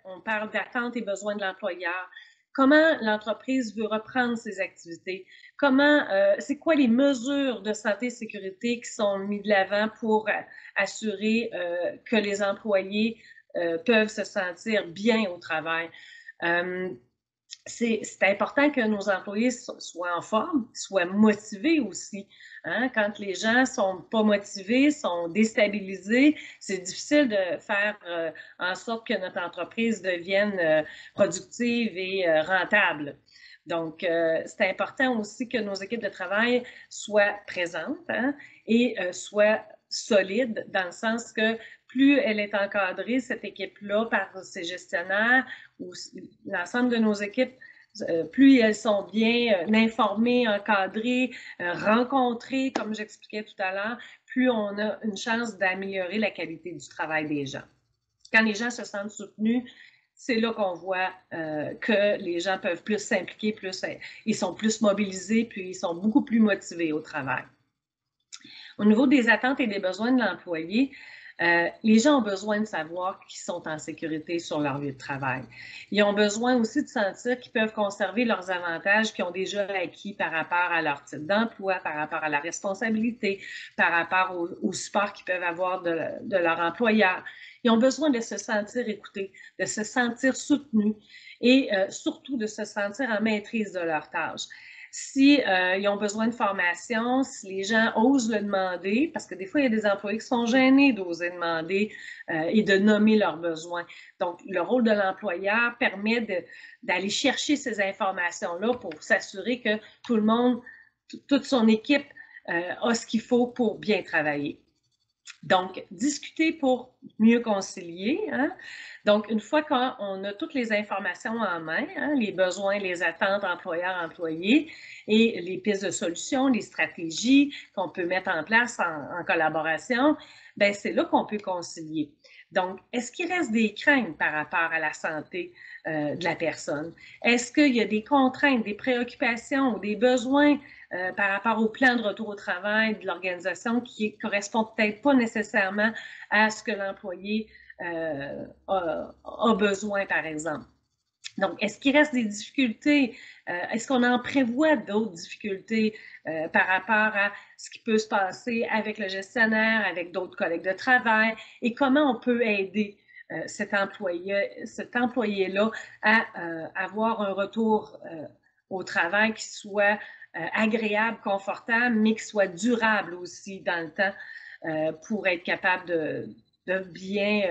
on parle d'attentes et besoins de l'employeur. Comment l'entreprise veut reprendre ses activités? C'est quoi les mesures de santé et sécurité qui sont mises de l'avant pour assurer que les employés peuvent se sentir bien au travail? C'est important que nos employés soient en forme, soient motivés aussi. Hein? Quand les gens sont pas motivés, sont déstabilisés, c'est difficile de faire en sorte que notre entreprise devienne productive et rentable. Donc, c'est important aussi que nos équipes de travail soient présentes, hein, et soient solides dans le sens que plus elle est encadrée, cette équipe-là, par ses gestionnaires ou l'ensemble de nos équipes, plus elles sont bien informées, encadrées, rencontrées, comme j'expliquais tout à l'heure, plus on a une chance d'améliorer la qualité du travail des gens. Quand les gens se sentent soutenus, c'est là qu'on voit que les gens peuvent plus s'impliquer, ils sont plus mobilisés, puis ils sont beaucoup plus motivés au travail. Au niveau des attentes et des besoins de l'employé, les gens ont besoin de savoir qu'ils sont en sécurité sur leur lieu de travail. Ils ont besoin aussi de sentir qu'ils peuvent conserver leurs avantages qu'ils ont déjà acquis par rapport à leur type d'emploi, par rapport à la responsabilité, par rapport au support qu'ils peuvent avoir de leur employeur. Ils ont besoin de se sentir écoutés, de se sentir soutenus et surtout de se sentir en maîtrise de leurs tâches. Si ils ont besoin de formation, si les gens osent le demander, parce que des fois, il y a des employés qui sont gênés d'oser demander et de nommer leurs besoins. Donc, le rôle de l'employeur permet d'aller chercher ces informations-là pour s'assurer que tout le monde, toute son équipe a ce qu'il faut pour bien travailler. Donc, discuter pour mieux concilier. Hein? Donc, une fois qu'on a toutes les informations en main, hein, les besoins, les attentes employeurs-employés et les pistes de solutions, les stratégies qu'on peut mettre en place en collaboration, bien, c'est là qu'on peut concilier. Donc, est-ce qu'il reste des craintes par rapport à la santé de la personne? Est-ce qu'il y a des contraintes, des préoccupations ou des besoins par rapport au plan de retour au travail de l'organisation qui ne correspond peut-être pas nécessairement à ce que l'employé a besoin, par exemple? Donc, est-ce qu'il reste des difficultés? Est-ce qu'on en prévoit d'autres difficultés par rapport à ce qui peut se passer avec le gestionnaire, avec d'autres collègues de travail? Et comment on peut aider cet employé-là à avoir un retour au travail qui soit agréable, confortable, mais qui soit durable aussi dans le temps pour être capable de bien,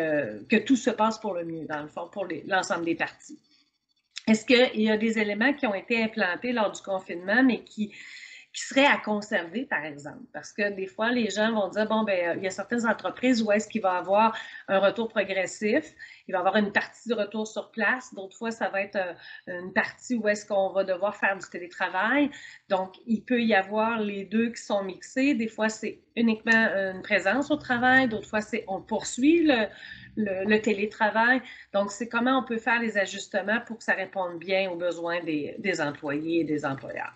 que tout se passe pour le mieux, dans le fond, pour l'ensemble des parties. Est-ce qu'il y a des éléments qui ont été implantés lors du confinement, mais qui seraient à conserver, par exemple? Parce que des fois, les gens vont dire, bon, ben, il y a certaines entreprises où est-ce qu'il va y avoir un retour progressif, il va y avoir une partie de retour sur place, d'autres fois, ça va être une partie où est-ce qu'on va devoir faire du télétravail. Donc, il peut y avoir les deux qui sont mixés. Des fois, c'est uniquement une présence au travail, d'autres fois, on poursuit le télétravail. Donc, c'est comment on peut faire les ajustements pour que ça réponde bien aux besoins des employés et des employeurs.